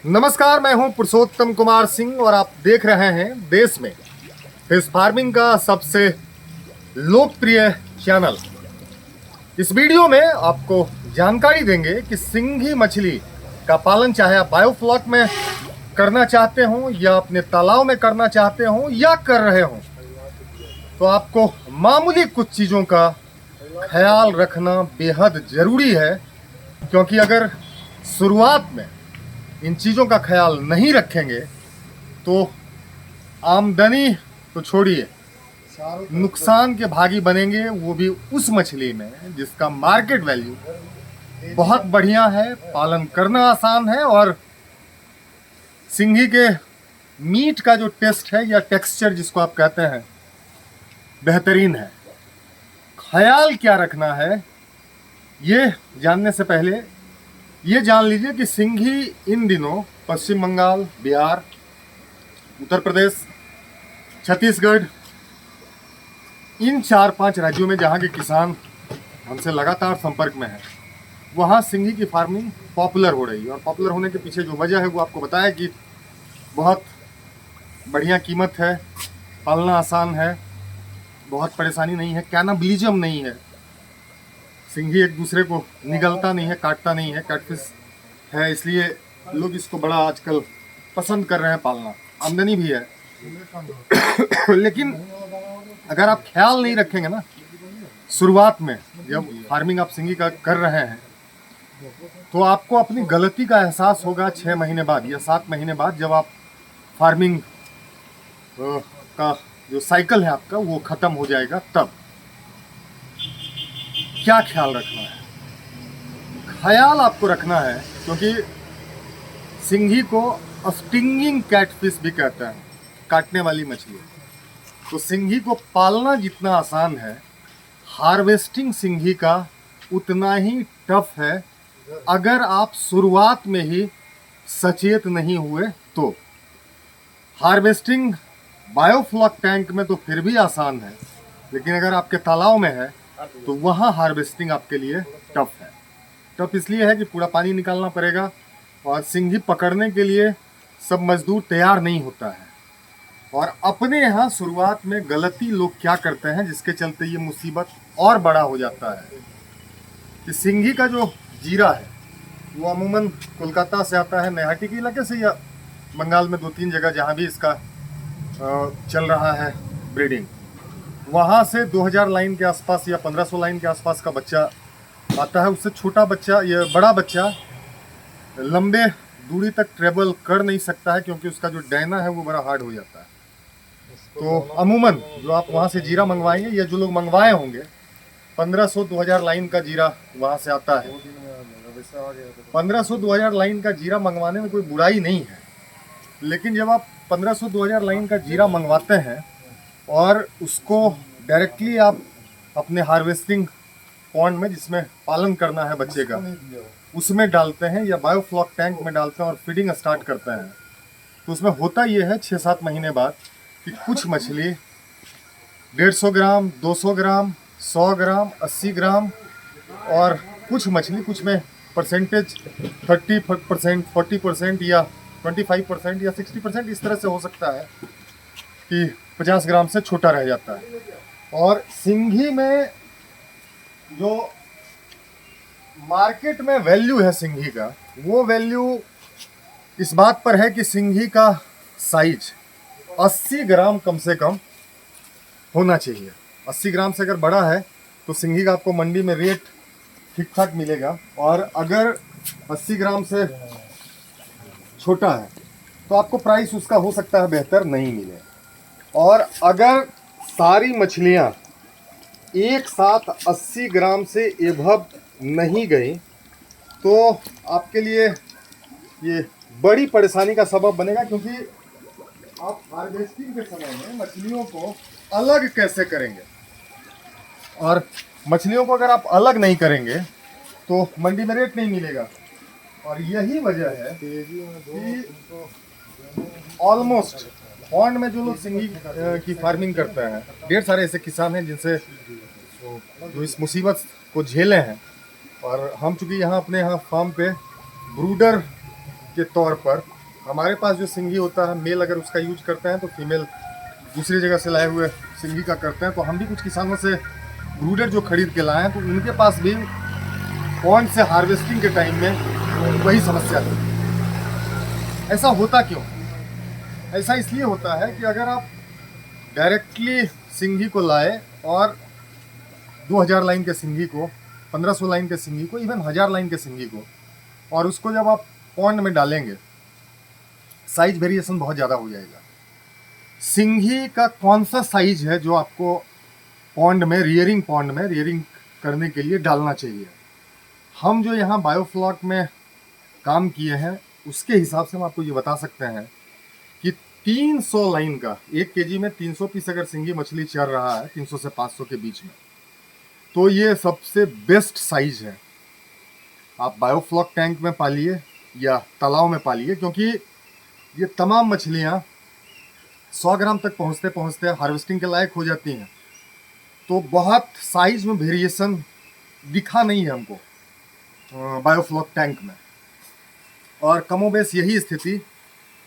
नमस्कार, मैं हूं पुरुषोत्तम कुमार सिंह और आप देख रहे हैं देश में फिश फार्मिंग का सबसे लोकप्रिय चैनल। इस वीडियो में आपको जानकारी देंगे कि सिंघी मछली का पालन चाहे आप बायोफ्लॉक में करना चाहते हो या अपने तालाब में करना चाहते हो या कर रहे हो, तो आपको मामूली कुछ चीज़ों का ख्याल रखना बेहद ज़रूरी है। क्योंकि अगर शुरुआत में इन चीज़ों का ख्याल नहीं रखेंगे तो आमदनी तो छोड़िए, नुकसान के भागी बनेंगे, वो भी उस मछली में जिसका मार्केट वैल्यू बहुत बढ़िया है, पालन करना आसान है और सिंघी के मीट का जो टेस्ट है या टेक्सचर जिसको आप कहते हैं बेहतरीन है। ख्याल क्या रखना है ये जानने से पहले ये जान लीजिए कि सिंघी इन दिनों पश्चिम बंगाल, बिहार, उत्तर प्रदेश, छत्तीसगढ़, इन 4-5 राज्यों में जहाँ के किसान हमसे लगातार संपर्क में हैं, वहाँ सिंघी की फार्मिंग पॉपुलर हो रही है। और पॉपुलर होने के पीछे जो वजह है वो आपको बताया कि बहुत बढ़िया कीमत है, पालना आसान है, बहुत परेशानी नहीं है, कैनाबिलिज्म नहीं है, सिंघी एक दूसरे को निगलता नहीं है, काटता नहीं है, कैटफिश है, इसलिए लोग इसको बड़ा आजकल पसंद कर रहे हैं पालना, आमदनी भी है। लेकिन अगर आप ख्याल नहीं रखेंगे ना, शुरुआत में जब फार्मिंग आप सिंघी का कर रहे हैं तो आपको अपनी गलती का एहसास होगा 6 महीने बाद या 7 महीने बाद, जब आप फार्मिंग का जो साइकिल है आपका वो ख़त्म हो जाएगा। तब क्या ख्याल रखना है? ख्याल आपको रखना है क्योंकि सिंघी को स्टिंगिंग कैटफिश भी कहते हैं, काटने वाली मछली। तो सिंघी को पालना जितना आसान है, हार्वेस्टिंग सिंघी का उतना ही टफ है अगर आप शुरुआत में ही सचेत नहीं हुए तो। हार्वेस्टिंग बायोफ्लॉक टैंक में तो फिर भी आसान है, लेकिन अगर आपके तालाब में है तो वहाँ हार्वेस्टिंग आपके लिए टफ है। टफ इसलिए है कि पूरा पानी निकालना पड़ेगा और सिंघी पकड़ने के लिए सब मजदूर तैयार नहीं होता है। और अपने यहाँ शुरुआत में गलती लोग क्या करते हैं जिसके चलते ये मुसीबत और बड़ा हो जाता है कि सिंघी का जो जीरा है वो अमूमन कोलकाता से आता है, नैहाटी के इलाके से, या बंगाल में 2-3 जगह जहाँ भी इसका चल रहा है ब्रीडिंग, वहाँ से 2000 लाइन के आसपास या 1500 लाइन के आसपास का बच्चा आता है। उससे छोटा बच्चा या बड़ा बच्चा लंबे दूरी तक ट्रेवल कर नहीं सकता है क्योंकि उसका जो डैना है वो बड़ा हार्ड हो जाता है। तो अमूमन जो आप वहाँ से जीरा मंगवाएंगे या जो लोग मंगवाए होंगे, 1500-2000 लाइन का जीरा वहाँ से आता है। 1500-2000 लाइन का जीरा मंगवाने में कोई बुराई नहीं है, लेकिन जब आप 1500-2000 लाइन का जीरा मंगवाते हैं और उसको डायरेक्टली आप अपने हार्वेस्टिंग पॉन्ड में जिसमें पालन करना है बच्चे का, उसमें डालते हैं या बायोफ्लॉक टैंक में डालते हैं और फीडिंग स्टार्ट करते हैं, तो उसमें होता ये है 6-7 महीने बाद कि कुछ मछली 150 ग्राम, 200 ग्राम, 100 ग्राम, 80 ग्राम, और कुछ मछली, कुछ में परसेंटेज 30%, 40% या 25% या 60% इस तरह से हो सकता है कि 50 ग्राम से छोटा रह जाता है। और सिंघी में जो मार्केट में वैल्यू है सिंघी का, वो वैल्यू इस बात पर है कि सिंघी का साइज 80 ग्राम कम से कम होना चाहिए। 80 ग्राम से अगर बड़ा है तो सिंघी का आपको मंडी में रेट ठीक ठाक मिलेगा, और अगर 80 ग्राम से छोटा है तो आपको प्राइस उसका हो सकता है बेहतर नहीं मिले। और अगर सारी मछलियाँ एक साथ 80 ग्राम से एभव नहीं गई तो आपके लिए ये बड़ी परेशानी का सबब बनेगा, क्योंकि आप हार्वेस्टिंग के समय में मछलियों को अलग कैसे करेंगे, और मछलियों को अगर आप अलग नहीं करेंगे तो मंडी में रेट नहीं मिलेगा। और यही वजह है कि ऑलमोस्ट पॉन्ड में जो लोग सिंघी की फार्मिंग करते हैं, ढेर सारे ऐसे किसान हैं जिनसे जो इस मुसीबत को झेले हैं। और हम चूँकि यहाँ अपने यहाँ फार्म पे ब्रूडर के तौर पर हमारे पास जो सिंघी होता है, मेल अगर उसका यूज करते हैं तो फीमेल दूसरी जगह से लाए हुए सिंघी का करते हैं। तो हम भी कुछ किसानों से ब्रूडर जो खरीद के लाए हैं तो उनके पास भी पॉन्ड से हार्वेस्टिंग के टाइम में वही समस्या थी। ऐसा होता क्यों? ऐसा इसलिए होता है कि अगर आप डायरेक्टली सिंघी को लाए और 2000 लाइन के सिंघी को, 1500 लाइन के सिंघी को, इवन 1000 लाइन के सिंघी को, और उसको जब आप पॉन्ड में डालेंगे साइज वेरिएशन बहुत ज़्यादा हो जाएगा। सिंघी का कौन सा साइज है जो आपको पॉन्ड में, रियरिंग पॉन्ड में रियरिंग करने के लिए डालना चाहिए? हम जो यहाँ बायोफ्लॉक में काम किए हैं उसके हिसाब से हम आपको ये बता सकते हैं कि 300 लाइन का 1 केजी में 300 पीस अगर सिंघी मछली चल रहा है 300 से 500 के बीच में, तो ये सबसे बेस्ट साइज है। आप बायोफ्लॉक टैंक में पालिए या तालाब में पालिए, क्योंकि ये तमाम मछलियाँ 100 ग्राम तक पहुँचते पहुँचते हार्वेस्टिंग के लायक हो जाती हैं। तो बहुत साइज में वेरिएशन दिखा नहीं है हमको बायोफ्लॉक टैंक में, और कमोबेश यही स्थिति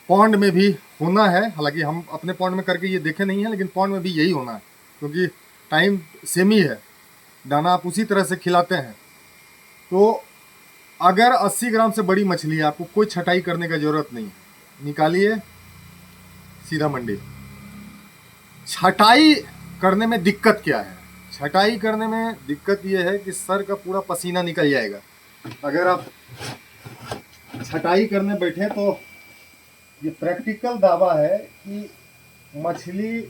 पॉन्ड में भी होना है। हालांकि हम अपने पॉन्ड में करके ये देखे नहीं है, लेकिन पॉन्ड में भी यही होना है, क्योंकि टाइम सेम ही है, दाना आप उसी तरह से खिलाते हैं। तो अगर 80 ग्राम से बड़ी मछली है, आपको कोई छटाई करने का ज़रूरत नहीं है, निकालिए सीधा मंडी। छटाई करने में दिक्कत क्या है? छटाई करने में दिक्कत ये है कि सर का पूरा पसीना निकल जाएगा। अगर आप छटाई करने बैठे तो ये प्रैक्टिकल दावा है कि मछली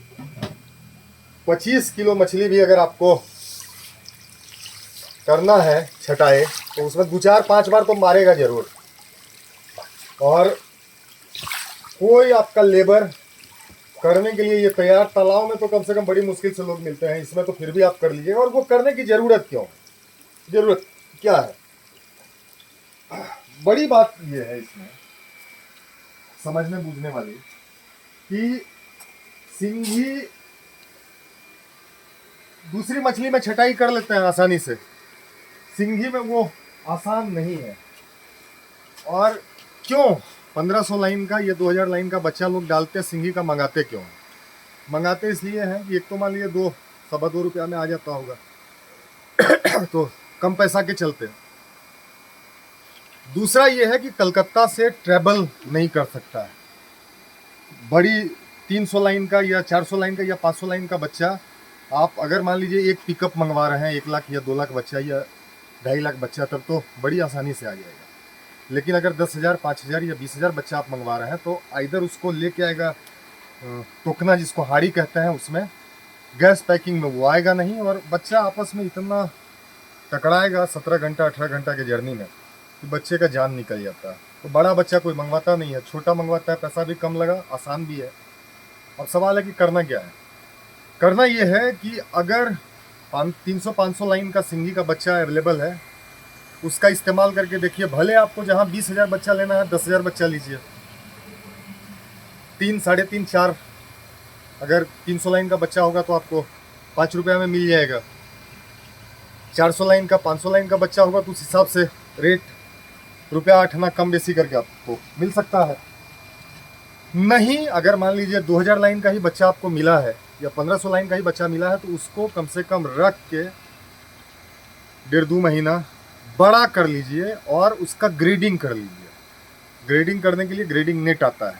25 किलो मछली भी अगर आपको करना है छटाई, तो उसमें 2-4-5 बार तो मारेगा जरूर। और कोई आपका लेबर करने के लिए ये तैयार, तालाब में तो कम से कम बड़ी मुश्किल से लोग मिलते हैं, इसमें तो फिर भी आप कर लीजिएगा। और वो करने की ज़रूरत क्यों? ज़रूरत क्या है? बड़ी बात ये है इसमें समझने बूझने वाली कि सिंघी दूसरी मछली में छटाई कर लेते हैं आसानी से, सिंघी में वो आसान नहीं है। और क्यों 1500 लाइन का या 2000 लाइन का बच्चा लोग डालते हैं सिंघी का? मंगाते क्यों? मंगाते इसलिए हैं कि एक तो मान लीजिए 2-2.25 रुपया में आ जाता होगा तो कम पैसा के चलते। दूसरा ये है कि कलकत्ता से ट्रैवल नहीं कर सकता है। बड़ी 300 लाइन का या 400 लाइन का या 500 लाइन का बच्चा आप अगर मान लीजिए एक पिकअप मंगवा रहे हैं, 1 लाख या 2 लाख बच्चा या 2.5 लाख बच्चा, तब तो बड़ी आसानी से आ जाएगा। लेकिन अगर 10,000, 5,000 या 20,000 बच्चा आप मंगवा रहे हैं तो इधर उसको लेके आएगा टोकना, जिसको हाड़ी कहते हैं, उसमें गैस पैकिंग में वो आएगा नहीं, और बच्चा आपस में इतना टकराएगा 17 घंटा 18 घंटा के जर्नी में कि बच्चे का जान निकल जाता है। तो बड़ा बच्चा कोई मंगवाता नहीं है, छोटा मंगवाता है, पैसा भी कम लगा, आसान भी है। अब सवाल है कि करना क्या है? करना ये है कि अगर 300-500 लाइन का सिंघी का बच्चा अवेलेबल है, उसका इस्तेमाल करके देखिए। भले आपको जहाँ 20,000 बच्चा लेना है 10,000 बच्चा लीजिए। 3, 3.5, 4 अगर 300 लाइन का बच्चा होगा तो आपको 5 रुपये में मिल जाएगा। 400 लाइन का, 500 लाइन का बच्चा होगा तो उस हिसाब से रेट ₹8 कम बेसी करके आपको मिल सकता है। नहीं, अगर मान लीजिए 2000 लाइन का ही बच्चा आपको मिला है या 1500 लाइन का ही बच्चा मिला है, तो उसको कम से कम रख के 1.5-2 महीना बड़ा कर लीजिए और उसका ग्रेडिंग कर लीजिए। ग्रेडिंग करने के लिए ग्रेडिंग नेट आता है,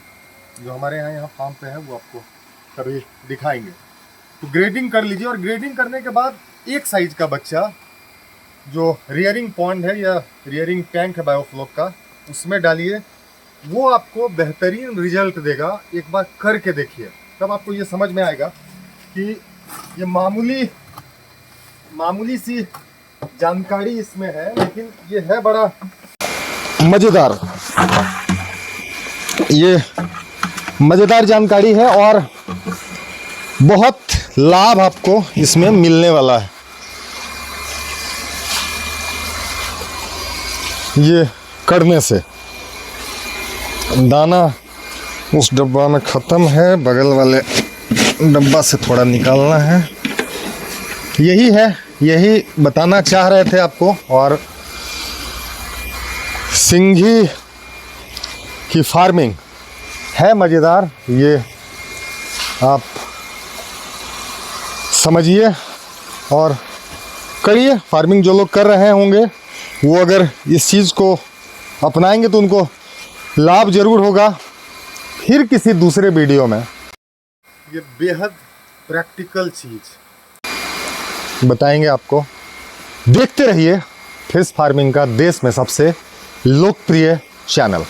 जो हमारे यहाँ फार्म पे है, वो आपको कभी दिखाएंगे। तो ग्रेडिंग कर लीजिए, और ग्रेडिंग करने के बाद एक साइज का बच्चा जो रियरिंग पॉन्ड है या रियरिंग टैंक है बायोफ्लॉक का, उसमें डालिए। वो आपको बेहतरीन रिजल्ट देगा। एक बार करके देखिए, तब आपको ये समझ में आएगा कि ये मामूली सी जानकारी इसमें है, लेकिन ये है बड़ा मज़ेदार। ये मज़ेदार जानकारी है और बहुत लाभ आपको इसमें मिलने वाला है। ये करने से दाना उस डब्बा में ख़त्म है, बगल वाले डब्बा से थोड़ा निकालना है। यही है, यही बताना चाह रहे थे आपको। और सिंघी कि फार्मिंग है मज़ेदार, ये आप समझिए और करिए। फार्मिंग जो लोग कर रहे होंगे वो अगर इस चीज़ को अपनाएंगे तो उनको लाभ ज़रूर होगा। फिर किसी दूसरे वीडियो में ये बेहद प्रैक्टिकल चीज़ बताएंगे आपको। देखते रहिए फिश फार्मिंग का देश में सबसे लोकप्रिय चैनल।